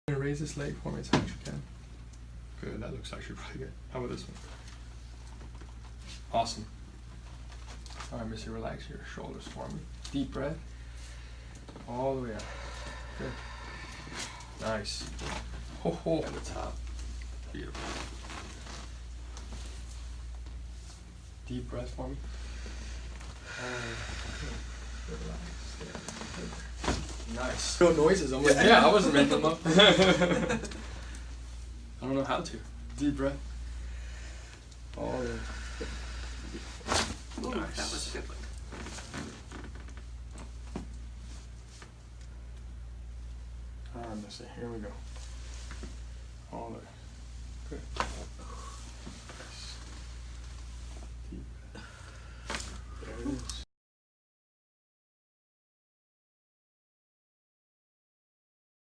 Raise this leg for me as high as you can. Good, that looks actually really good. How about this one? Awesome. Alright, Missy, relax your shoulders for me. Deep breath. All the way up. Good. Nice. Ho ho. At the top. Beautiful. Deep breath for me. Nice. No noises. I'm like, yeah, I wasn't making them up. I don't know how to. Deep breath. Oh, Ooh, nice. that was a good one. Alright, Missy, here we go. All the way. Good.